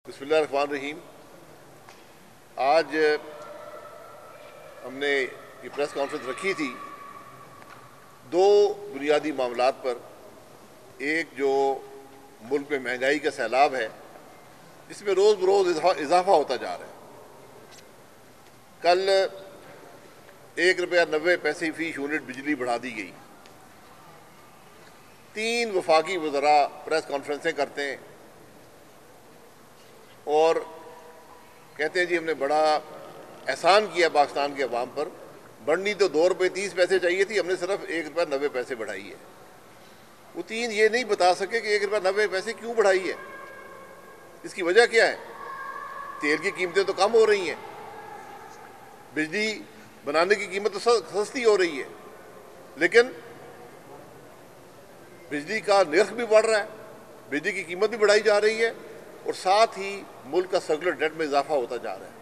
बिस्मिल्लाहिर्रहमानिर्रहीम। आज हमने ये प्रेस कॉन्फ्रेंस रखी थी दो बुनियादी मामलात पर। एक जो मुल्क में महंगाई का सैलाब है जिसमें रोज़ बरोज़ इजाफा होता जा रहा है। कल ₹1.90 फ़ी यूनिट बिजली बढ़ा दी गई। 3 वफाकी वज़रा प्रेस कॉन्फ्रेंसें करते हैं और कहते हैं जी हमने बड़ा एहसान किया पाकिस्तान के अवाम पर। बढ़नी तो ₹2.30 चाहिए थी, हमने सिर्फ ₹1.90 बढ़ाई है। वो 3 ये नहीं बता सके कि ₹1.90 क्यों बढ़ाई है, इसकी वजह क्या है। तेल की कीमतें तो कम हो रही हैं, बिजली बनाने की कीमत तो सस्ती हो रही है, लेकिन बिजली का निर्ख भी बढ़ रहा है, बिजली की कीमत भी बढ़ाई जा रही है और साथ ही मुल्क का सर्कुलर डेट में इजाफा होता जा रहा है।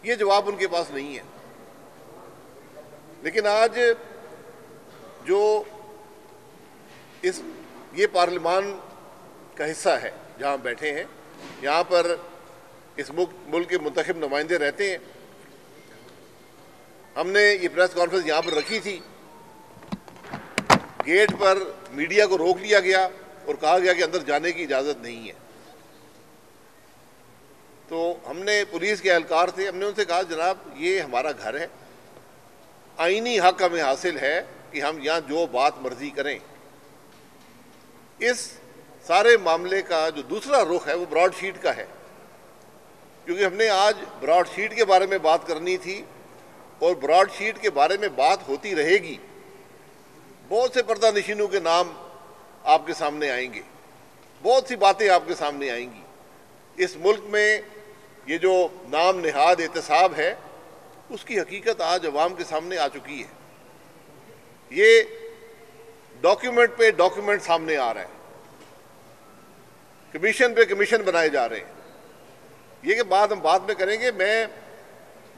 ये जवाब उनके पास नहीं है। लेकिन आज जो ये पार्लिमान का हिस्सा है जहां बैठे हैं, यहाँ पर इस मुल्क के मुंतखब नुमाइंदे रहते हैं। हमने ये प्रेस कॉन्फ्रेंस यहाँ पर रखी थी। गेट पर मीडिया को रोक लिया गया और कहा गया कि अंदर जाने की इजाज़त नहीं है। तो हमने पुलिस के एहलकार थे, हमने उनसे कहा जनाब ये हमारा घर है, आईनी हक हमें हासिल है कि हम यहाँ जो बात मर्जी करें। इस सारे मामले का जो दूसरा रुख है वो ब्रॉडशीट का है, क्योंकि हमने आज ब्रॉडशीट के बारे में बात करनी थी और ब्रॉडशीट के बारे में बात होती रहेगी। बहुत से पर्दा नशीनों के नाम आपके सामने आएंगे, बहुत सी बातें आपके सामने आएंगी। इस मुल्क में ये जो नाम निहाद एहतसाब है उसकी हकीकत आज अवाम के सामने आ चुकी है। ये डॉक्यूमेंट पे डॉक्यूमेंट सामने आ रहा है, कमीशन पे कमीशन बनाए जा रहे हैं। ये कि बात हम बाद में करेंगे। मैं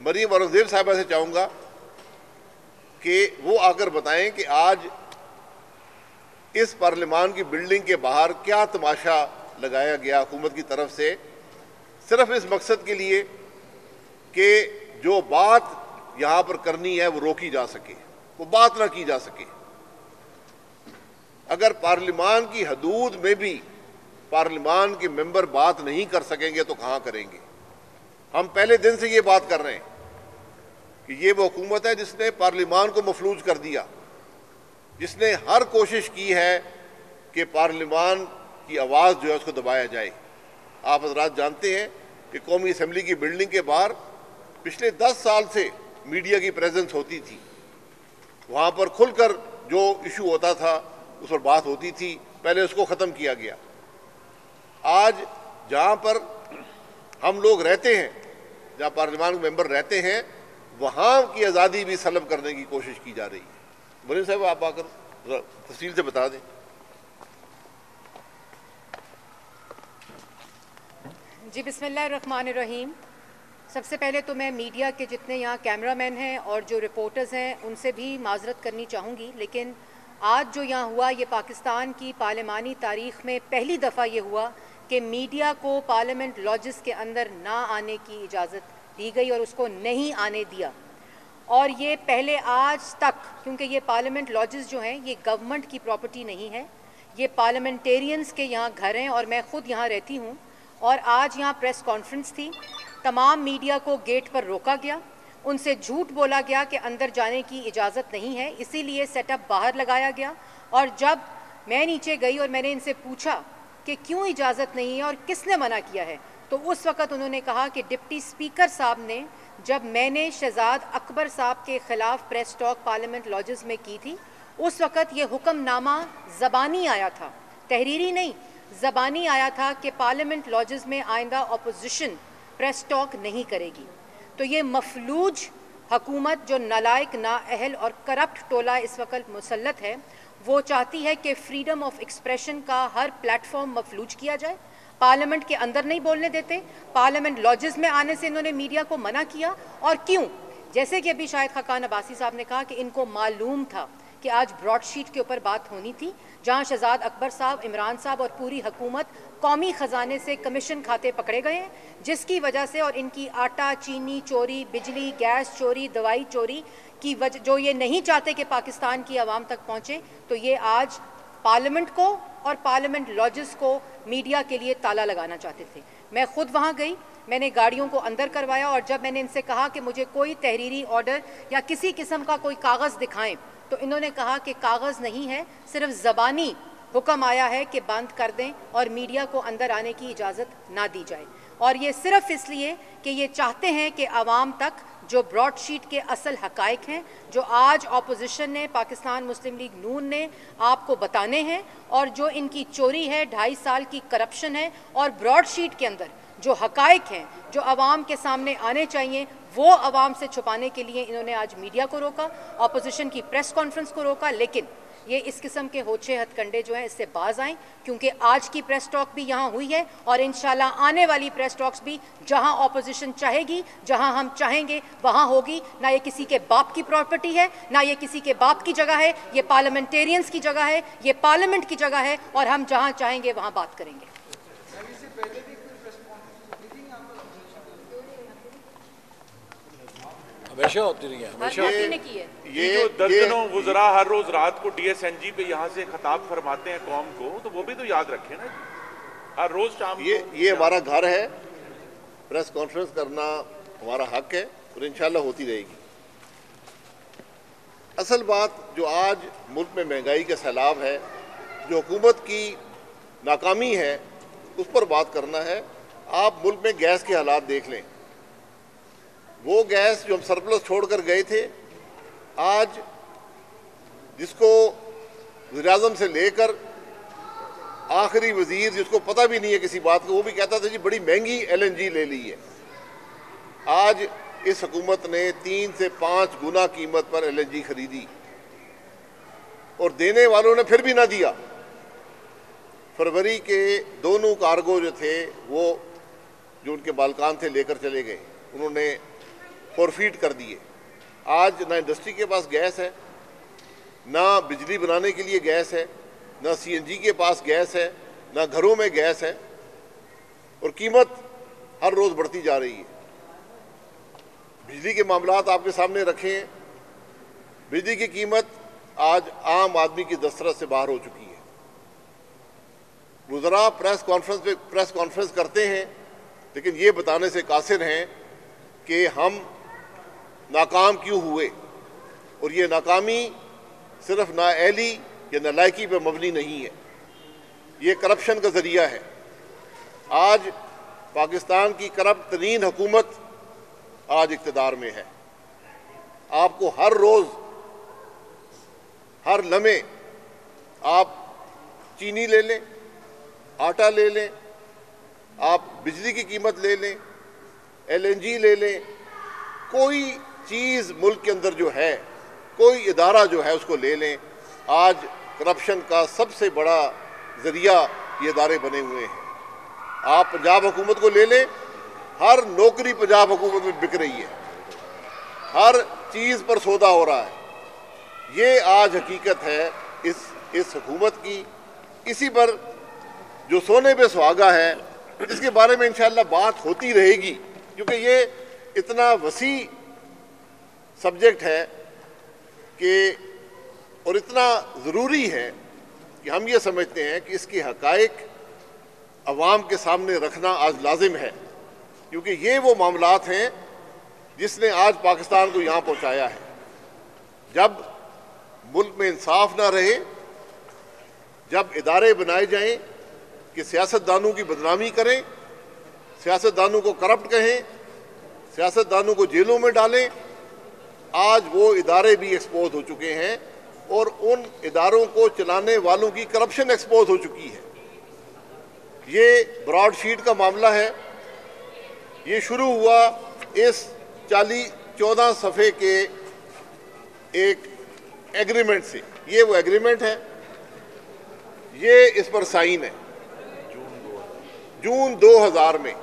मरीम औरंगजेब साहिबा से चाहूँगा कि वो आकर बताएं कि आज इस पार्लियामान की बिल्डिंग के बाहर क्या तमाशा लगाया गया हुकूमत की तरफ से, सिर्फ इस मकसद के लिए कि जो बात यहाँ पर करनी है वो रोकी जा सके, वो बात ना की जा सके। अगर पार्लियामान की हदूद में भी पार्लियामान के मेंबर बात नहीं कर सकेंगे तो कहाँ करेंगे। हम पहले दिन से ये बात कर रहे हैं कि ये वो हुकूमत है जिसने पार्लियामान को मफलूज कर दिया, जिसने हर कोशिश की है कि पार्लियामान की आवाज़ जो है उसको दबाया जाए। आप हज़रात जानते हैं कि कौमी असम्बली की बिल्डिंग के बाहर पिछले 10 साल से मीडिया की प्रेजेंस होती थी। वहाँ पर खुलकर जो इशू होता था उस पर बात होती थी, पहले उसको ख़त्म किया गया। आज जहाँ पर हम लोग रहते हैं, जहाँ पार्लियामान के मेंबर रहते हैं, वहाँ की आज़ादी भी सलब करने की कोशिश की जा रही है। मरीम साहब आप आकर तफसील से बता दें। जी बिस्मिल्लाहिर्रहमानिर्रहीम। सबसे पहले तो मैं मीडिया के जितने यहाँ कैमरामैन हैं और जो रिपोर्टर्स हैं उनसे भी माजरत करनी चाहूँगी, लेकिन आज जो यहाँ हुआ ये पाकिस्तान की पार्लियामानी तारीख़ में पहली दफ़ा ये हुआ कि मीडिया को पार्लियामेंट लॉजेस के अंदर ना आने की इजाज़त दी गई और उसको नहीं आने दिया। और ये पहले आज तक, क्योंकि ये पार्लियामेंट लॉजेस जो हैं ये गवर्नमेंट की प्रॉपर्टी नहीं है, ये पार्लियामेंटेरियंस के यहाँ घर हैं और मैं ख़ुद यहाँ रहती हूँ। और आज यहाँ प्रेस कॉन्फ्रेंस थी, तमाम मीडिया को गेट पर रोका गया, उनसे झूठ बोला गया कि अंदर जाने की इजाज़त नहीं है, इसीलिए सेटअप बाहर लगाया गया। और जब मैं नीचे गई और मैंने इनसे पूछा कि क्यों इजाज़त नहीं है और किसने मना किया है, तो उस वक़्त उन्होंने कहा कि डिप्टी स्पीकर साहब ने, जब मैंने शहजाद अकबर साहब के ख़िलाफ़ प्रेस टॉक पार्लियामेंट लॉजेस में की थी, उस वक़्त ये हुक्मनामा ज़बानी आया था, तहरीरी नहीं, ज़बानी आया था कि पार्लियामेंट लॉजेस में आइंदा अपोजिशन प्रेस टॉक नहीं करेगी। तो ये मफलूज हुकूमत, जो नालायक, नाअहल और करप्ट टोला इस वक्त मुसल्लत है, वो चाहती है कि फ्रीडम ऑफ एक्सप्रेशन का हर प्लेटफॉर्म मफलूज किया जाए। पार्लियामेंट के अंदर नहीं बोलने देते, पार्लियामेंट लॉजेस में आने से इन्होंने मीडिया को मना किया। और क्यों? जैसे कि अभी शायद खाकान अब्बासी साहब ने कहा कि इनको मालूम था कि आज ब्रॉडशीट के ऊपर बात होनी थी, जहां शहजाद अकबर साहब, इमरान साहब और पूरी हुकूमत कौमी ख़जाने से कमीशन खाते पकड़े गए हैं, जिसकी वजह से और इनकी आटा चीनी चोरी, बिजली गैस चोरी, दवाई चोरी की वजह, जो ये नहीं चाहते कि पाकिस्तान की आवाम तक पहुँचे, तो ये आज पार्लियामेंट को और पार्लियामेंट लॉजेस को मीडिया के लिए ताला लगाना चाहते थे। मैं खुद वहाँ गई, मैंने गाड़ियों को अंदर करवाया और जब मैंने इनसे कहा कि मुझे कोई तहरीरी ऑर्डर या किसी किस्म का कोई कागज़ दिखाएं, तो इन्होंने कहा कि कागज़ नहीं है, सिर्फ ज़बानी हुक्म आया है कि बंद कर दें और मीडिया को अंदर आने की इजाज़त ना दी जाए। और ये सिर्फ इसलिए कि ये चाहते हैं कि आवाम तक जो ब्रॉडशीट के असल हकायक हैं, जो आज ऑपोजिशन ने, पाकिस्तान मुस्लिम लीग नून ने आपको बताने हैं, और जो इनकी चोरी है, 2.5 साल की करप्शन है, और ब्रॉडशीट के अंदर जो हकायक हैं, जो आवाम के सामने आने चाहिए, वो आवाम से छुपाने के लिए इन्होंने आज मीडिया को रोका, ऑपोजिशन की प्रेस कॉन्फ्रेंस को रोका। लेकिन ये इस किस्म के होछे हथकंडे जो हैं इससे बाज आएँ, क्योंकि आज की प्रेस टॉक भी यहाँ हुई है और इंशाल्लाह आने वाली प्रेस टॉक्स भी जहाँ ऑपोजिशन चाहेगी, जहाँ हम चाहेंगे वहाँ होगी। ना ये किसी के बाप की प्रॉपर्टी है, ना ये किसी के बाप की जगह है, ये पार्लियामेंटेरियंस की जगह है, ये पार्लियामेंट की जगह है, और हम जहाँ चाहेंगे वहाँ बात करेंगे। हमेशा होती रही है, हमेशा ये जो दर्जनों वुज़रा हर रोज रात को DSNG पे यहाँ से खिताब फरमाते हैं कौम को, तो वो भी तो याद रखें ना, हर रोज शाम ये हमारा घर है, प्रेस कॉन्फ्रेंस करना हमारा हक है और इंशाल्लाह होती रहेगी। असल बात जो आज मुल्क में महंगाई का सैलाब है, जो हुकूमत की नाकामी है, उस पर बात करना है। आप मुल्क में गैस के हालात देख लें, वो गैस जो हम सरप्लस छोड़कर गए थे, आज जिसको वज़ीर-ए-आज़म से लेकर आखिरी वजीर, जिसको पता भी नहीं है किसी बात को, वो भी कहता था जी बड़ी महंगी LNG ले ली है। आज इस हुकूमत ने 3 से 5 गुना कीमत पर LNG खरीदी और देने वालों ने फिर भी ना दिया। फरवरी के दोनों कार्गो जो थे, वो जो उनके मालकान थे लेकर चले गए, उन्होंने फॉरफीट कर दिए। आज ना इंडस्ट्री के पास गैस है, ना बिजली बनाने के लिए गैस है, ना CNG के पास गैस है, ना घरों में गैस है, और कीमत हर रोज़ बढ़ती जा रही है। बिजली के मामलात आपके सामने रखे हैं, बिजली की कीमत आज आम आदमी की दस्तरस से बाहर हो चुकी है। वुज़रा प्रेस कॉन्फ्रेंस करते हैं, लेकिन ये बताने से कासिर हैं कि हम नाकाम क्यों हुए, और ये नाकामी सिर्फ नाअहली या नालायकी पर मबनी नहीं है, ये करप्शन का ज़रिया है। आज पाकिस्तान की करप्ट तरीन हुकूमत आज इक़्तिदार में है। आपको हर रोज़, हर लम्हे आप चीनी ले लें, आटा ले लें, आप बिजली की कीमत ले लें, LNG ले लें, कोई चीज़ मुल्क के अंदर जो है, कोई इदारा जो है उसको ले लें, आज करप्शन का सबसे बड़ा ज़रिया ये इदारे बने हुए हैं। आप पंजाब हुकूमत को ले लें, हर नौकरी पंजाब हुकूमत में बिक रही है, हर चीज़ पर सौदा हो रहा है। ये आज हकीकत है इस हुकूमत की। इसी पर जो सोने पे सुहागा है, इसके बारे में इंशाअल्लाह बात होती रहेगी, क्योंकि ये इतना वसी सब्जेक्ट है कि और इतना ज़रूरी है कि हम ये समझते हैं कि इसके हकायक अवाम के सामने रखना आज लाजिम है, क्योंकि ये वो मामलात हैं जिसने आज पाकिस्तान को यहाँ पहुँचाया है। जब मुल्क में इंसाफ ना रहे, जब इदारे बनाए जाएं कि सियासतदानों की बदनामी करें, सियासतदानों को करप्ट कहें, सियासतदानों को जेलों में डालें, आज वो इदारे भी एक्सपोज हो चुके हैं और उन इदारों को चलाने वालों की करप्शन एक्सपोज हो चुकी है। ये ब्रॉडशीट का मामला है, ये शुरू हुआ इस 14 सफ़े के एक एग्रीमेंट से। ये वो एग्रीमेंट है, ये इस पर साइन है जून 2000 में।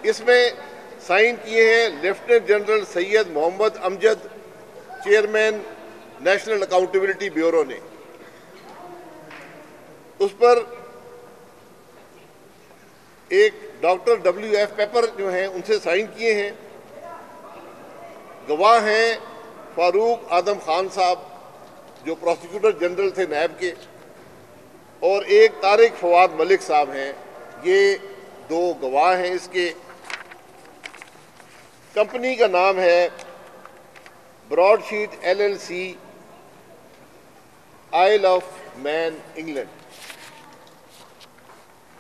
इसमें साइन किए हैं lieutenant general Syed Mohammad Amjad, chairman national accountability bureau ने, उस पर एक डॉक्टर WF पेपर जो हैं उनसे साइन किए हैं। गवाह हैं फारूक आदम खान साहब जो प्रोसिक्यूटर जनरल थे नैब के, और एक तारिक फवाद मलिक साहब हैं। ये दो गवाह हैं। इसके कंपनी का नाम है broadsheet LLC, Isle of Man, England.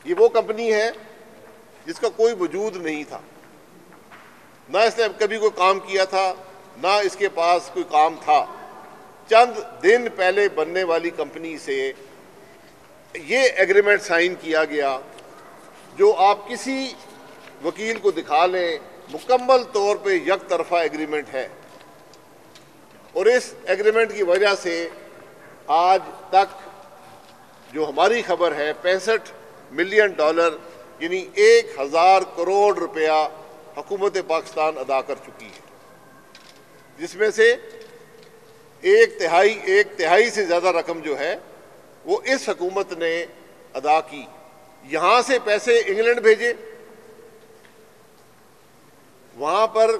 ये वो कंपनी है जिसका कोई वजूद नहीं था, ना इसने कभी कोई काम किया था, ना इसके पास कोई काम था। चंद दिन पहले बनने वाली कंपनी से ये एग्रीमेंट साइन किया गया, जो आप किसी वकील को दिखा लें, मुकम्मल तौर पे एक तरफा एग्रीमेंट है। और इस एग्रीमेंट की वजह से आज तक जो हमारी खबर है, $65 मिलियन यानी 1000 करोड़ रुपया हुकूमत पाकिस्तान अदा कर चुकी है, जिसमें से एक तिहाई से ज़्यादा रकम जो है वो इस हुकूमत ने अदा की। यहाँ से पैसे इंग्लैंड भेजे, वहाँ पर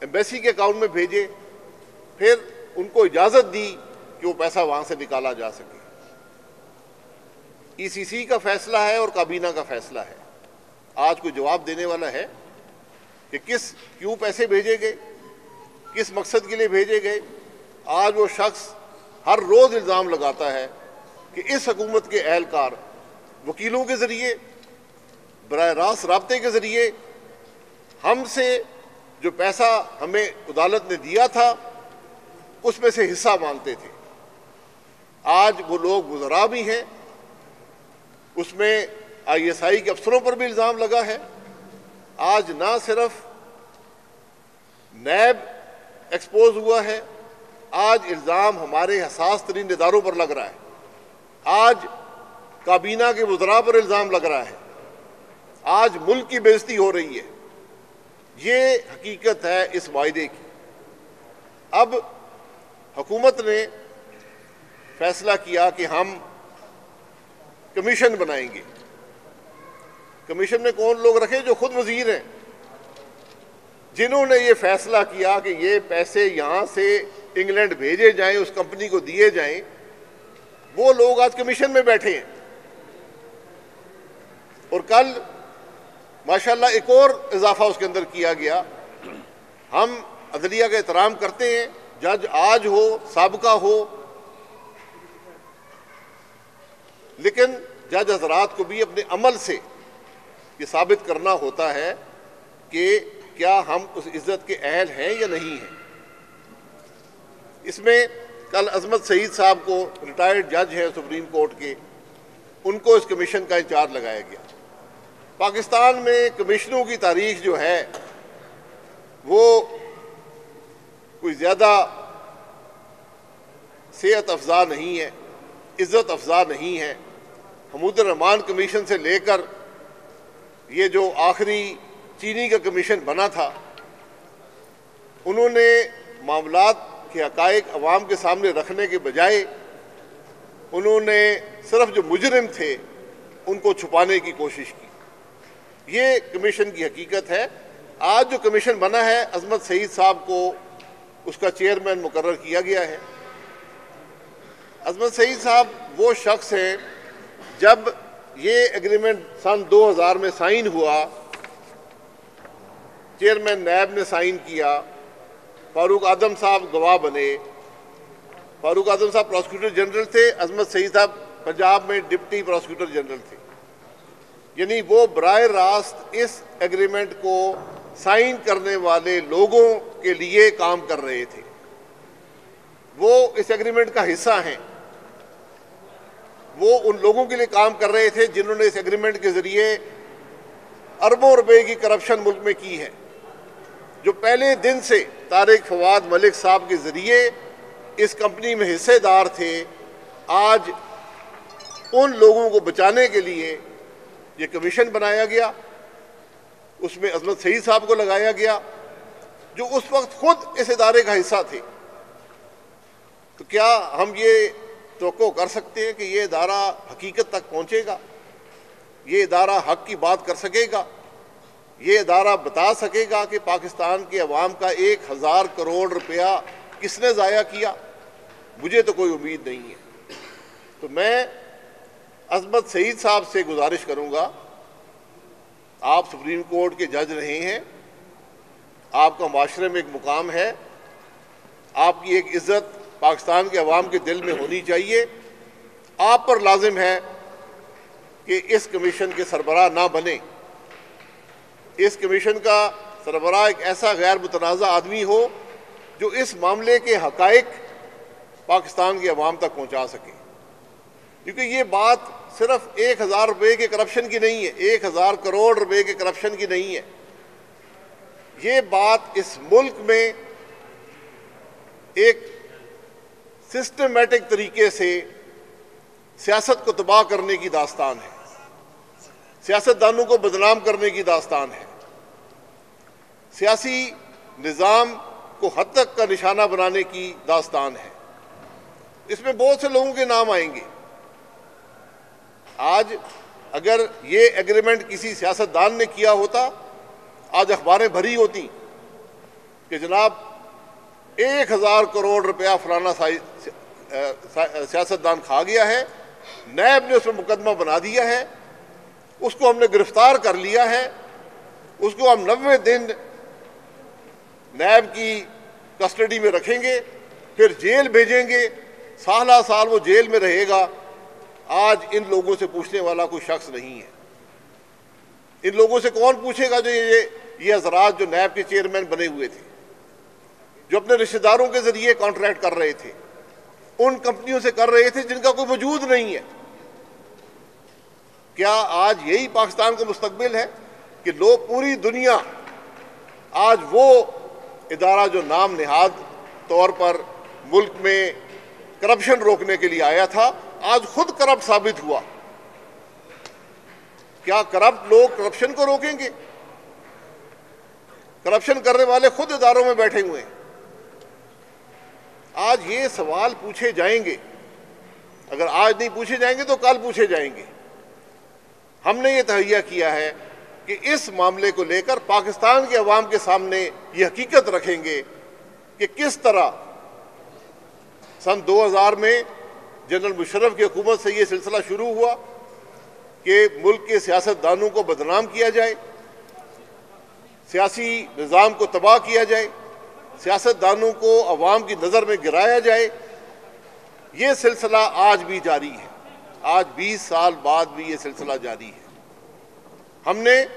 एम्बेसी के अकाउंट में भेजे, फिर उनको इजाज़त दी कि वो पैसा वहाँ से निकाला जा सके। ECC का फैसला है और काबीना का फैसला है। आज कोई जवाब देने वाला है कि क्यों पैसे भेजे गए, किस मकसद के लिए भेजे गए? आज वो शख्स हर रोज़ इल्ज़ाम लगाता है कि इस हुकूमत के एहलकार वकीलों के ज़रिए, बराह रास्त राब्ते के ज़रिए हमसे जो पैसा हमें अदालत ने दिया था उसमें से हिस्सा मांगते थे। आज वो लोग वज़रा भी हैं, उसमें ISI के अफसरों पर भी इल्ज़ाम लगा है। आज ना सिर्फ नैब एक्सपोज हुआ है, आज इल्ज़ाम हमारे हसास तरीन इदारों पर लग रहा है। आज काबीना के वज़रा पर इल्ज़ाम लग रहा है। आज मुल्क की बेइज्जती हो रही है। ये हकीकत है इस वायदे की। अब हुकूमत ने फैसला किया कि हम कमीशन बनाएंगे। कमीशन में कौन लोग रखे? जो खुद वजीर हैं, जिन्होंने ये फैसला किया कि ये पैसे यहाँ से इंग्लैंड भेजे जाएं, उस कंपनी को दिए जाएं, वो लोग आज कमीशन में बैठे हैं। और कल माशाल्लाह एक और इजाफा उसके अंदर किया गया। हम अदलिया का एहतराम करते हैं, जज आज हो साबका हो, लेकिन जज हजरात को भी अपने अमल से ये साबित करना होता है कि क्या हम उस इज्जत के अहल हैं या नहीं हैं। इसमें कल अजमत सईद साहब को, रिटायर्ड जज हैं सुप्रीम कोर्ट के, उनको इस कमीशन का इंचार्ज लगाया गया। पाकिस्तान में कमिश्नरों की तारीख जो है वो कोई ज़्यादा सेहत अफजा नहीं है, इज़्ज़त अफजा नहीं है। हमूदुर रहमान कमीशन से लेकर ये जो आखिरी चीनी का कमीशन बना था, उन्होंने मामलात के हक़ाइक़ अवाम के सामने रखने के बजाय उन्होंने सिर्फ जो मुजरिम थे उनको छुपाने की कोशिश की। ये कमीशन की हकीकत है। आज जो कमीशन बना है, अजमत सईद साहब को उसका चेयरमैन मुकर्रर किया गया है। अजमत सईद साहब वो शख्स हैं, जब ये एग्रीमेंट सन 2000 में साइन हुआ, चेयरमैन नैब ने साइन किया, फारूक आदम साहब गवाह बने। फारूक आदम साहब प्रोसिक्यूटर जनरल थे, अजमत सईद साहब पंजाब में डिप्टी प्रोसिक्यूटर जनरल थे। यानी वो बराह रास्त इस एग्रीमेंट को साइन करने वाले लोगों के लिए काम कर रहे थे। वो इस एग्रीमेंट का हिस्सा हैं। वो उन लोगों के लिए काम कर रहे थे जिन्होंने इस एग्रीमेंट के जरिए अरबों रुपए की करप्शन मुल्क में की है। जो पहले दिन से तारिक फवाद मलिक साहब के जरिए इस कंपनी में हिस्सेदार थे, आज उन लोगों को बचाने के लिए ये कमीशन बनाया गया। उसमें अजमत सईद साहब को लगाया गया, जो उस वक्त खुद इस इदारे का हिस्सा थे। तो क्या हम ये तवक्को कर सकते हैं कि ये इदारा हकीकत तक पहुंचेगा, ये इदारा हक की बात कर सकेगा, ये इदारा बता सकेगा कि पाकिस्तान के अवाम का 1000 करोड़ रुपया किसने ज़ाया किया? मुझे तो कोई उम्मीद नहीं है। तो मैं अजमत सईद साहब से गुजारिश करूंगा, आप सुप्रीम कोर्ट के जज रहे हैं, आपका माशरे में एक मुकाम है, आपकी एक इज्जत पाकिस्तान के अवाम के दिल में होनी चाहिए। आप पर लाजिम है कि इस कमीशन के सरबराह ना बने। इस कमीशन का सरबराह एक ऐसा गैर मुतनाज़ा आदमी हो जो इस मामले के हकाइक पाकिस्तान के अवाम तक पहुंचा सके, क्योंकि ये बात सिर्फ 1000 रुपये के करप्शन की नहीं है, 1000 करोड़ रुपए के करप्शन की नहीं है। ये बात इस मुल्क में एक सिस्टमेटिक तरीके से सियासत को तबाह करने की दास्तान है, सियासतदानों को बदनाम करने की दास्तान है, सियासी निज़ाम को हद तक का निशाना बनाने की दास्तान है। इसमें बहुत से लोगों के नाम आएंगे। आज अगर ये एग्रीमेंट किसी सियासतदान ने किया होता, आज अखबारें भरी होती कि जनाब 1000 करोड़ रुपया फलाना सियासतदान खा गया है, नैब ने उसमें मुकदमा बना दिया है, उसको हमने गिरफ्तार कर लिया है, उसको हम 90 दिन नैब की कस्टडी में रखेंगे, फिर जेल भेजेंगे, साल साल वो जेल में रहेगा। आज इन लोगों से पूछने वाला कोई शख्स नहीं है। इन लोगों से कौन पूछेगा जो ये हजरात जो नैब के चेयरमैन बने हुए थे, जो अपने रिश्तेदारों के जरिए कॉन्ट्रैक्ट कर रहे थे, उन कंपनियों से कर रहे थे जिनका कोई वजूद नहीं है। क्या आज यही पाकिस्तान का मुस्तकबिल है कि लोग पूरी दुनिया आज वो इदारा जो नाम निहाद तौर पर मुल्क में करप्शन रोकने के लिए आया था, आज खुद करप्ट साबित हुआ? क्या करप्ट लोग करप्शन को रोकेंगे? करप्शन करने वाले खुद इदारों में बैठे हुए हैं। आज ये सवाल पूछे जाएंगे, अगर आज नहीं पूछे जाएंगे तो कल पूछे जाएंगे। हमने ये तहैया किया है कि इस मामले को लेकर पाकिस्तान के अवाम के सामने ये हकीकत रखेंगे कि किस तरह सन 2000 में जनरल मुशर्रफ की हुकूमत से ये सिलसिला शुरू हुआ कि मुल्क के सियासतदानों को बदनाम किया जाए, सियासी निज़ाम को तबाह किया जाए, सियासतदानों को अवाम की नज़र में गिराया जाए। ये सिलसिला आज भी जारी है, आज 20 साल बाद भी ये सिलसिला जारी है। हमने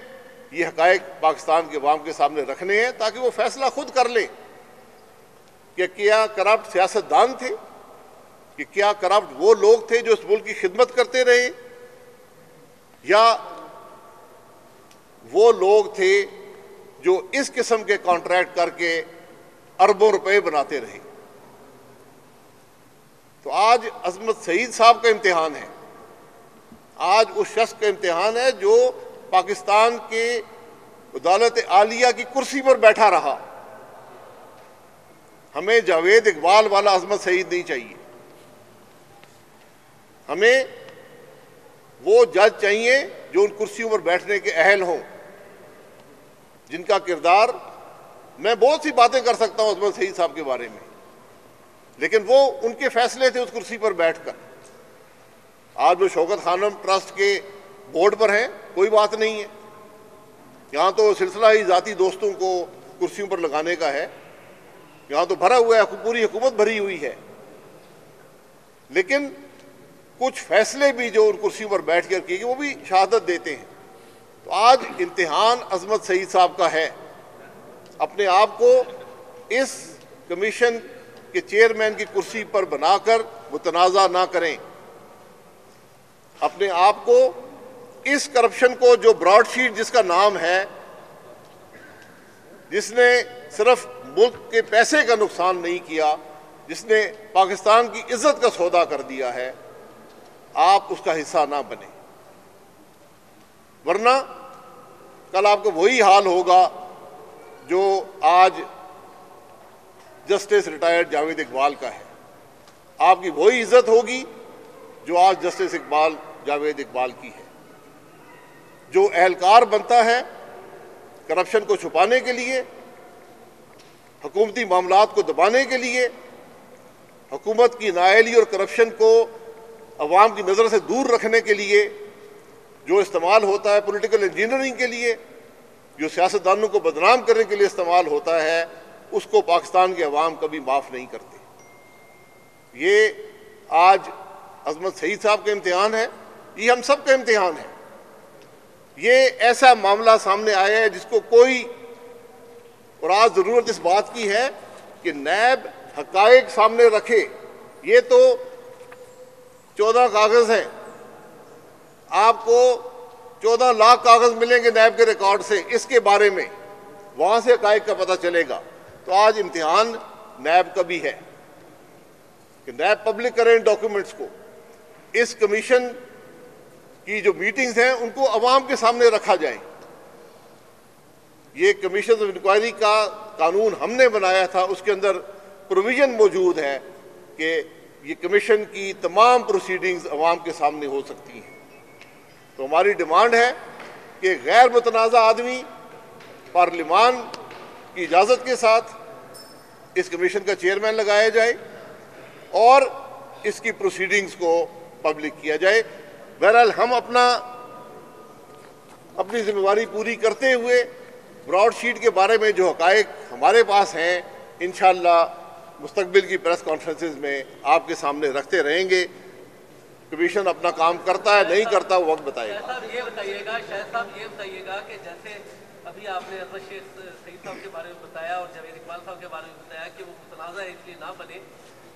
ये हकायक पाकिस्तान के अवाम के सामने रखने हैं ताकि वो फैसला खुद कर लें कि क्या करप्ट सियासतदान थे, कि क्या करप्ट वो लोग थे जो इस मुल्क की खिदमत करते रहे, या वो लोग थे जो इस किस्म के कॉन्ट्रैक्ट करके अरबों रुपए बनाते रहे। तो आज अजमत सईद साहब का इम्तिहान है, आज उस शख्स का इम्तिहान है जो पाकिस्तान के अदालत आलिया की कुर्सी पर बैठा रहा। हमें जावेद इकबाल वाला अजमत सईद नहीं चाहिए, हमें वो जज चाहिए जो उन कुर्सियों पर बैठने के अहल हों, जिनका किरदार, मैं बहुत सी बातें कर सकता हूं अजमत सईद साहब के बारे में, लेकिन वो उनके फैसले थे उस कुर्सी पर बैठकर। आज वो शौकत खानम ट्रस्ट के बोर्ड पर हैं, कोई बात नहीं है, यहाँ तो सिलसिला ही जाती दोस्तों को कुर्सियों पर लगाने का है, यहाँ तो भरा हुआ है, पूरी हुकूमत भरी हुई है। लेकिन कुछ फैसले भी जो उन कुर्सियों पर बैठ कर किए वो भी शहादत देते हैं। तो आज इम्तिहान अजमत सईद साहब का है, अपने आप को इस कमीशन के चेयरमैन की कुर्सी पर बनाकर मुतनाज़ा ना करें, अपने आप को इस करप्शन को, जो ब्रॉडशीट जिसका नाम है, जिसने सिर्फ मुल्क के पैसे का नुकसान नहीं किया, जिसने पाकिस्तान की इज्जत का सौदा कर दिया है, आप उसका हिस्सा ना बने, वरना कल आपको वही हाल होगा जो आज जस्टिस रिटायर्ड जावेद इकबाल का है। आपकी वही इज्जत होगी जो आज जस्टिस इकबाल जावेद इकबाल की है। जो एहलकार बनता है करप्शन को छुपाने के लिए, हुकूमती मामलात को दबाने के लिए, हुकूमत की नाअहली और करप्शन को अवाम की नज़र से दूर रखने के लिए जो इस्तेमाल होता है, पॉलिटिकल इंजीनियरिंग के लिए, जो सियासतदानों को बदनाम करने के लिए इस्तेमाल होता है, उसको पाकिस्तान के अवाम कभी माफ़ नहीं करते। ये आज अजमत सईद साहब का इम्तिहान है, ये हम सब का इम्तिहान है। ये ऐसा मामला सामने आया है जिसको कोई, और आज ज़रूरत इस बात की है कि नैब हक़ाइक़ सामने रखे। ये तो 14 कागज़ हैं, आपको 14 लाख कागज़ मिलेंगे नैब के रिकॉर्ड से, इसके बारे में वहाँ से हक़ाइक़ का पता चलेगा। तो आज इम्तिहान नैब का भी है कि नैब पब्लिक करें डॉक्यूमेंट्स को। इस कमीशन की जो मीटिंग्स हैं उनको अवाम के सामने रखा जाए। ये कमीशन ऑफ इंक्वायरी का कानून हमने बनाया था, उसके अंदर प्रोविजन मौजूद है कि ये कमीशन की तमाम प्रोसीडिंग्स अवाम के सामने हो सकती हैं। तो हमारी डिमांड है कि गैर मुतनाज़ा आदमी पार्लिमान की इजाज़त के साथ इस कमीशन का चेयरमैन लगाया जाए और इसकी प्रोसीडिंग्स को पब्लिक किया जाए। बहरहाल हम अपनी जिम्मेवारी पूरी करते हुए ब्रॉडशीट के बारे में जो हक़ाइक़ हमारे पास हैं, इंशाअल्लाह मुस्तक़बिल की प्रेस कॉन्फ्रेंसेस में आपके सामने रखते रहेंगे। कमीशन अपना काम करता है नहीं करता, वो वक्त बताएगा। शायद साहब ये बताइएगा कि जैसे अभी आपने अहमद शेख सईद साहब के बारे में बताया और जावेद इकबाल साहब के बारे में बताया कि वो मुतनाज़ा है इसलिए ना बने,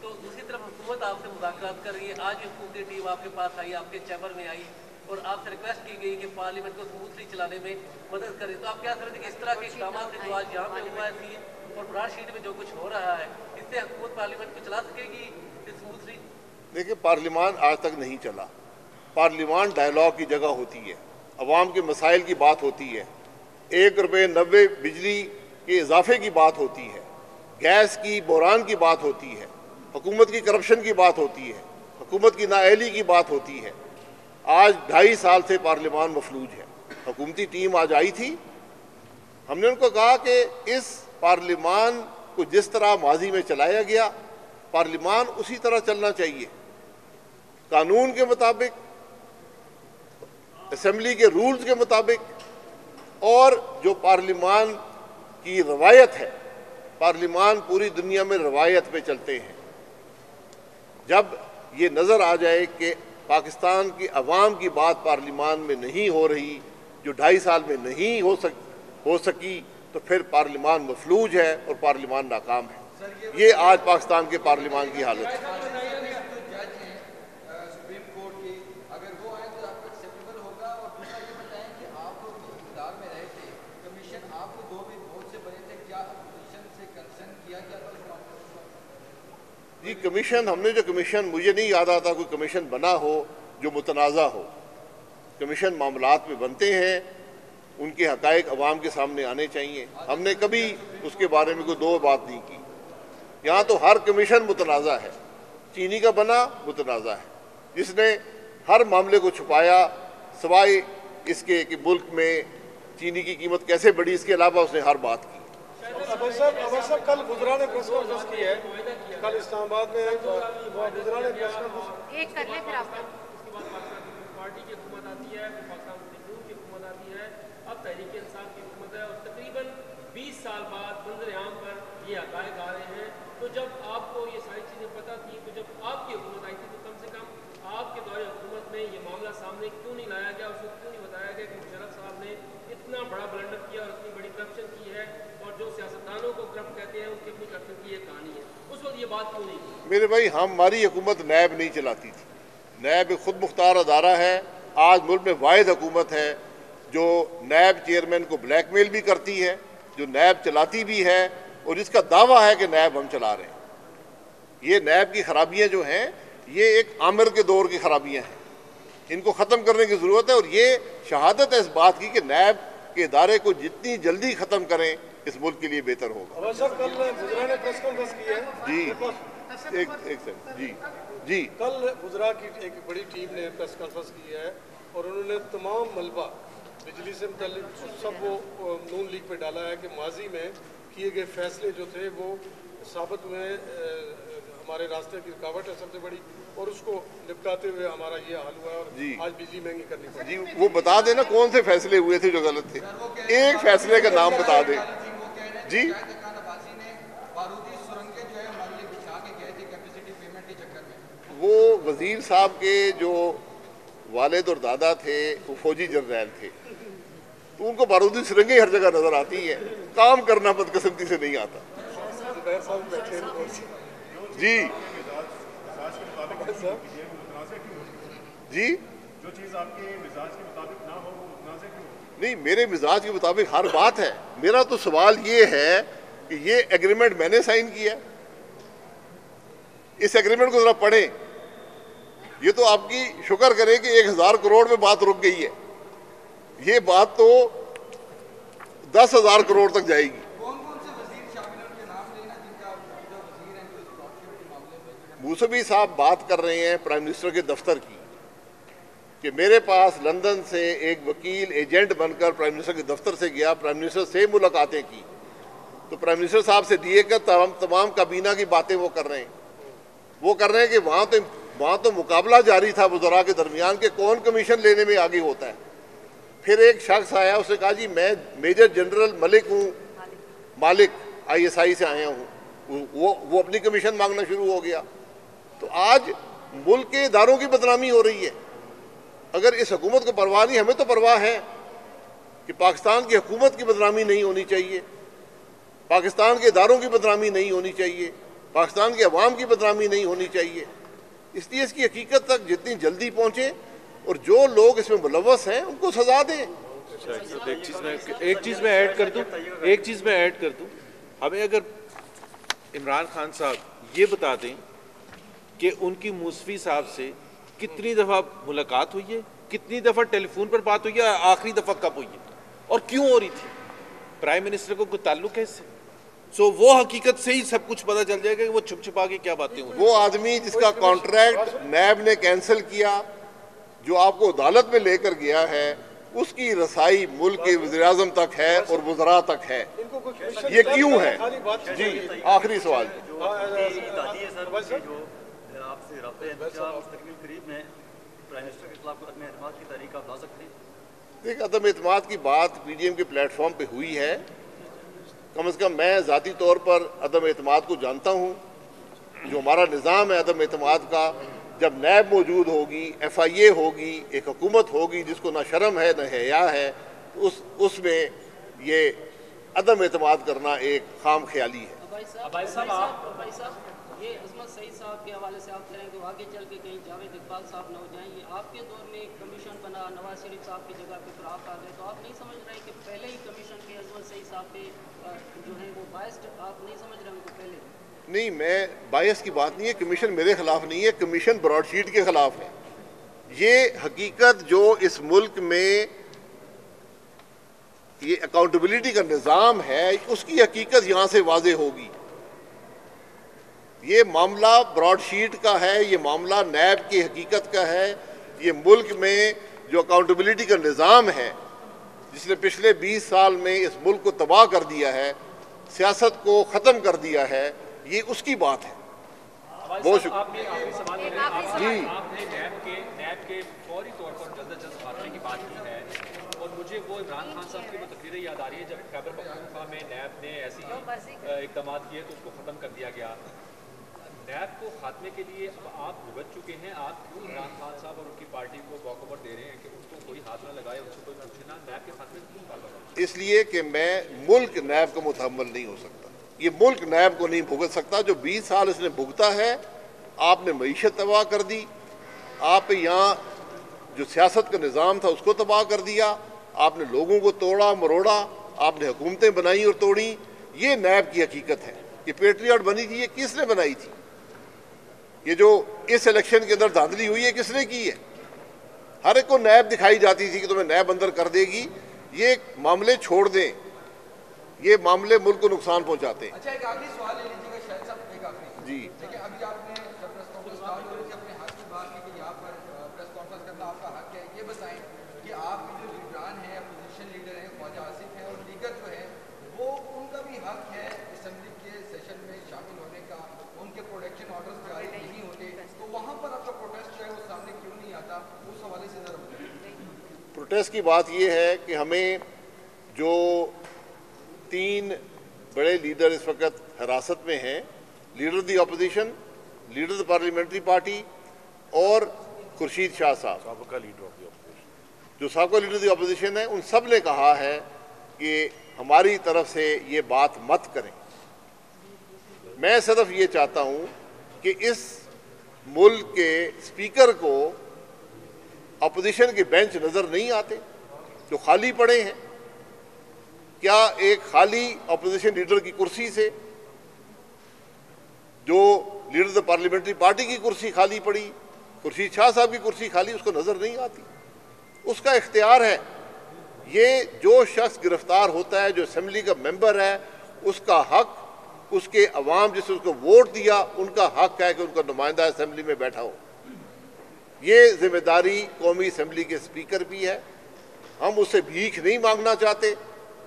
तो दूसरी तरफ हुकूमत आपसे मुज़ाकरात कर रही है। आज भी हुकूमती टीम आपके पास आई, आपके चैम्बर में आई और आपसे रिक्वेस्ट की गई कि पार्लियामेंट को स्मूथली चलाने में मदद करें। तो आप क्या समझते हैं कि इस तरह के इक़दाम से जो आज यहाँ पे हुआ है सीन और ब्रॉडशीट में जो कुछ हो रहा है, इससे हुकूमत पार्लियामेंट को चला सकेगी स्मूथली? देखिए, पार्लियामान आज तक नहीं चला। पार्लियामान डायलॉग की जगह होती है, अवाम के मसाइल की बात होती है, ₹1.90 बिजली के इजाफे की बात होती है, गैस की बहरान की बात होती है, हुकूमत की करप्शन की बात होती है, हुकूमत की नाअहली की बात होती है। आज 2.5 साल से पार्लियामान मफलूज है। हुकूमती टीम आज आई थी, हमने उनको कहा कि इस पार्लियामान को जिस तरह माजी में चलाया गया, पार्लियामान उसी तरह चलना चाहिए, कानून के मुताबिक, असेंबली के रूल्स के मुताबिक, और जो पार्लियामान की रवायत है। पार्लियामान पूरी दुनिया में रवायत पे चलते हैं। जब ये नज़र आ जाए कि पाकिस्तान की अवाम की बात पार्लियामान में नहीं हो रही, जो 2.5 साल में नहीं हो सकी, तो फिर पार्लियामान मफलूज है और पार्लियामान नाकाम है। ये आज पाकिस्तान के पार्लियामान की हालत है। जी, कमीशन, हमने जो कमीशन, मुझे नहीं याद आता कोई कमीशन बना हो जो मुतनाज़ा हो। कमीशन मामलात में बनते हैं, उनके हक़ाइक़ अवाम के सामने आने चाहिए। हमने कभी उसके बारे में कोई दो बात नहीं की। यहाँ तो हर कमीशन मुतनाज़ा है। चीनी का बना मुतनाज़ा है, जिसने हर मामले को छुपाया सवाए इसके कि मुल्क में चीनी की कीमत कैसे बढ़ी, इसके अलावा उसने हर बात की। अबर साहब कल गुजरा ने प्रेस कॉन्फ्रेंस की है, कल इस्लामाबाद में गुजरा ने प्रेस कॉन्फ्रेंस एक कर ले, फिर आप उसके बाद पार्टी की हुकूमत आती है, फिर पाकिस्तान मुस्लिम लीग की हुकूमत आती है, अब तहरीक इंसाफ की हुकूमत है और तकरीबन 20 साल बाद मंजर आम पर ये हक़ाइक़ आ रहे हैं। तो जब आपको ये सारी चीज़ें पता थी, तो जब आपकी हुकूमत आई थी, तो कम से कम आपके दौरे हुकूमत में ये मामला सामने क्यों नहीं लाया गया, उसको क्यों नहीं बताया गया कि मुशर्रफ साहब ने इतना बड़ा ब्लंडर किया और इतनी बड़ी करप्शन की है, और जो सियासतदानों को करप्ट कहते हैं उनकी अपनी करप्शन की ये कहानी है, उस वक्त ये बात क्यों नहीं की? मेरे भाई, हमारी हुकूमत नैब नहीं चलाती थी। नैब एक खुद मुख्तार अदारा है। आज मुल्क में वाहिद हुकूमत है जो नैब चेयरमैन को ब्लैकमेल भी करती है, जो नैब चलाती भी है और इसका दावा है कि नैब हम चला रहे हैं। ये नैब की खराबियाँ जो हैं, ये एक आमिर के दौर की खराबियाँ हैं, इनको ख़त्म करने की ज़रूरत है। और ये शहादत है इस बात की कि नैब के इदारे को जितनी जल्दी ख़त्म करें, इस मुल्क के लिए बेहतर होगा। अबर साहब कल गुजरा ने प्रेस कॉन्फ्रेंस की है जी। एक सेकंड जी कल गुजरा की एक बड़ी टीम ने प्रेस कॉन्फ्रेंस की है और उन्होंने तमाम मलबा बिजली से मुतल्लिक सब वो नून लीग पे डाला है कि माजी में किए गए फैसले जो थे वो साबित हुए हमारे रास्ते की रुकावट है सबसे बड़ी, और उसको निपटाते हुए हमारा ये हाल हुआ है और आज बिजली महंगी करनी पड़ी। जी वो बता देना कौन से फैसले हुए थे जो गलत थे, एक फैसले का नाम बता दे जी। वो वजीर साहब के जो वालिद और दादा थे वो फौजी जर्नैल थे, तो उनको बारूदी सुरंगें हर जगह नजर आती है, काम करना बदकिस्मती से नहीं आता। जी जी जो चीज आपके मिजाज के मुताबिक ना हो वो मुतनाज़े क्यों? नहीं, मेरे मिजाज के मुताबिक हर बात है। मेरा तो सवाल ये है कि ये एग्रीमेंट मैंने साइन किया, इस एग्रीमेंट को जरा पढ़ें। ये तो आपकी शुक्र करें कि 1000 करोड़ में बात रुक गई है, ये बात तो 10,000 करोड़ तक जाएगी। मूसवी साहब बात कर रहे हैं प्राइम मिनिस्टर के दफ्तर की कि मेरे पास लंदन से एक वकील एजेंट बनकर प्राइम मिनिस्टर के दफ्तर से गया, प्राइम मिनिस्टर से मुलाकातें की, तो प्राइम मिनिस्टर साहब से दिए कर तमाम काबीना की बातें वो कर रहे हैं। वो कर रहे हैं कि वहाँ तो मुकाबला जारी था वज़रा के दरमियान के कौन कमीशन लेने में आगे होता है। फिर एक शख्स आया, उसने कहा जी मैं मेजर जनरल मलिक हूँ, मालिक ISI से आया हूँ, वो अपनी कमीशन मांगना शुरू हो गया। तो आज मुल्क के इदारों की बदनामी हो रही है। अगर इस हुकूमत को परवाह नहीं, हमें तो परवाह है कि पाकिस्तान की हुकूमत की बदनामी नहीं होनी चाहिए, पाकिस्तान के इदारों की बदनामी नहीं होनी चाहिए, पाकिस्तान के अवाम की बदनामी नहीं होनी चाहिए। इसलिए इसकी हकीकत तक जितनी जल्दी पहुँचे और जो लोग इसमें मुलव्वस हैं उनको सजा दें। एक चीज़ में ऐड कर दूँ, हमें अगर इमरान खान साहब ये बता दें कि उनकी मूसवी साहब से कितनी दफ़ा मुलाकात हुई है, कितनी दफ़ा टेलीफोन पर बात हुई है, आखिरी दफ़ा कब हुई है और क्यों हो रही थी, प्राइम मिनिस्टर को कोई ताल्लुक है इससे? सो वो हकीकत से ही सब कुछ पता चल जाएगा कि वो छुप छुपा के क्या बातें हुई। वो आदमी जिसका कॉन्ट्रैक्ट नैब ने कैंसिल किया, जो आपको अदालत में लेकर गया है, उसकी रसाई मुल्क के वज़ीर-ए-आज़म तक है और वज़रा तक है। ये क्यों है? जी आखिरी सवाल आपसे राब्ते हैं मुस्तक़बिल करीब में प्राइम मिनिस्टर के खिलाफ अदम एतमाद की तारीख आप ला सकते हैं? देखिए, अदम एतमाद की बात PDM के प्लेटफॉर्म पे हुई है। कम से कम मैं ज़ाती तौर पर अदम एतमाद को जानता हूँ। जो हमारा निज़ाम है अदम एतमाद का, जब नैब मौजूद होगी, FIA होगी, एक हुकूमत होगी जिसको ना शर्म है न हया है, उसमें ये अदम एतमाद करना एक खाम ख्याली है। ये अजमत सईद साहब के हवाले से आप कह रहे हैं कि आगे चल के कहीं जावेद इकबाल साहब न हो जाएं, ये आपके दौर में एक कमीशन बना, नवाज शरीफ साहब की जगह पे फिर आप आ गए, तो आप नहीं समझ रहे कि पहले ही कमीशन के अजमत सईद साहब पे जो है वो बायस्ड, आप नहीं समझ रहे उनको पहले? नहीं, मैं बायस की बात नहीं है, कमीशन मेरे खिलाफ नहीं है, कमीशन ब्रॉडशीट के खिलाफ है। ये हकीकत जो इस मुल्क में ये अकाउंटेबिलिटी का निज़ाम है, उसकी हकीकत यहाँ से वाजे होगी। ये मामला ब्रॉडशीट का है, ये मामला नैब की हकीकत का है। ये मुल्क में जो अकाउंटेबिलिटी का निज़ाम है, जिसने पिछले 20 साल में इस मुल्क को तबाह कर दिया है, सियासत को ख़त्म कर दिया है, ये उसकी बात है। बहुत शुक्रिया जी। आपने नैब के फौरी तौर पर जल्द अज जल्द खात्मे की बात की है, और मुझे वो इमरान खान साहब की वो तकरीरें याद आ रही है जब खैबर पख्तूनख्वा में नैब ने ऐसी इक़दाम किए तो उसको ख़त्म कर दिया गया। नैब को खात्मे के लिए अब आप भुगत चुके हैं, आप क्यों इमरान खान साहब और उनकी पार्टी को वॉकओवर दे रहे हैं कि उसको कोई हाथ ना लगाए, उनसे कोई पूछे ना, नैब के खात्मे क्यों निकाल? इसलिए कि मैं मुल्क नैब को मुतहम्मल नहीं हो सकता, ये मुल्क नैब को नहीं भुगत सकता। जो 20 साल इसने भुगता है, आपने मईशत तबाह कर दी, आप यहाँ जो सियासत का निज़ाम था उसको तबाह कर दिया, आपने लोगों को तोड़ा मरोड़ा, आपने हुकूमतें बनाई और तोड़ी। ये नैब की हकीकत है। ये पेट्रियट बनी थी, ये किसने बनाई थी? ये जो इस इलेक्शन के अंदर धांधली हुई है किसने की है? हर एक को नैब दिखाई जाती थी कि तुम्हें नैब अंदर कर देगी। ये मामले छोड़ दें, ये मामले मुल्क को नुकसान पहुंचाते हैं। अच्छा, एक आखिरी सवाल ले लीजिएगा शायद साहब, एक आखिरी जी देखिए, अभी आपने जब प्रेस कॉन्फ्रेंस स्टार्ट हो रही थी अपने हक की बात की कि यहाँ पर प्रेस कॉन्फ्रेंस करना आपका हक है। ये बताएं कि आपके जो लीडरान हैं, अपोजिशन लीडर हैं, ख्वाजा आसिफ हैं और लीगर जो है वो उनका भी हक है असेंबली के सेशन में शामिल होने का। उनके प्रोटेक्शन ऑर्डर्स जारी नहीं होते तो वहाँ पर आपका प्रोटेस्ट जो है वो सामने क्यों नहीं आता? उस हवाले से जरा बताएं। प्रोटेस्ट की बात ये है कि हमें जो 3 बड़े लीडर इस वक्त हिरासत में हैं, leader the opposition, leader the parliamentary party और खुर्शीद शाह साहब, साबका लीडर ऑफ द अपोजिशन, जो साबका लीडर द अपोजिशन है, उन सब ने कहा है कि हमारी तरफ से ये बात मत करें। मैं सिर्फ ये चाहता हूँ कि इस मुल्क के स्पीकर को अपोजिशन के बेंच नज़र नहीं आते जो खाली पड़े हैं। क्या एक खाली अपोजिशन लीडर की कुर्सी से जो लीडर द पार्लियामेंट्री पार्टी की कुर्सी खाली पड़ी, खुर्शीद शाह साहब की कुर्सी खाली, उसको नज़र नहीं आती? उसका इख्तियार है। ये जो शख्स गिरफ्तार होता है, जो असेंबली का मेंबर है, उसका हक, उसके अवाम जिसने उसको वोट दिया उनका हक है कि उनका नुमाइंदा असेंबली में बैठा हो। ये जिम्मेदारी कौमी असेंबली के स्पीकर भी है। हम उससे भीख नहीं मांगना चाहते।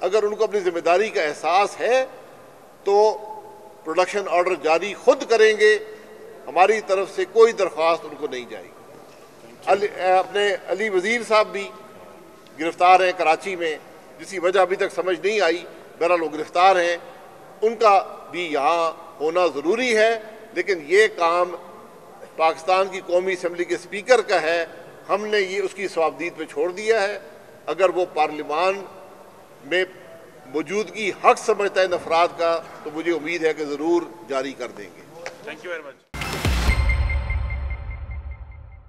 अगर उनको अपनी जिम्मेदारी का एहसास है तो प्रोडक्शन ऑर्डर जारी खुद करेंगे। हमारी तरफ से कोई दरख्वास्त उनको नहीं जाएगी। अपने अली वजीर साहब भी गिरफ्तार हैं कराची में, जिसकी वजह अभी तक समझ नहीं आई। बहरहाल वो गिरफ्तार हैं, उनका भी यहाँ होना ज़रूरी है। लेकिन ये काम पाकिस्तान की कौमी असेंबली के स्पीकर का है। हमने ये उसकी सवाबदीद पे छोड़ दिया है। अगर वो पार्लियामान में मौजूदगी हक समझता है नफराद का, तो मुझे उम्मीद है कि ज़रूर जारी कर देंगे। Thank you very much.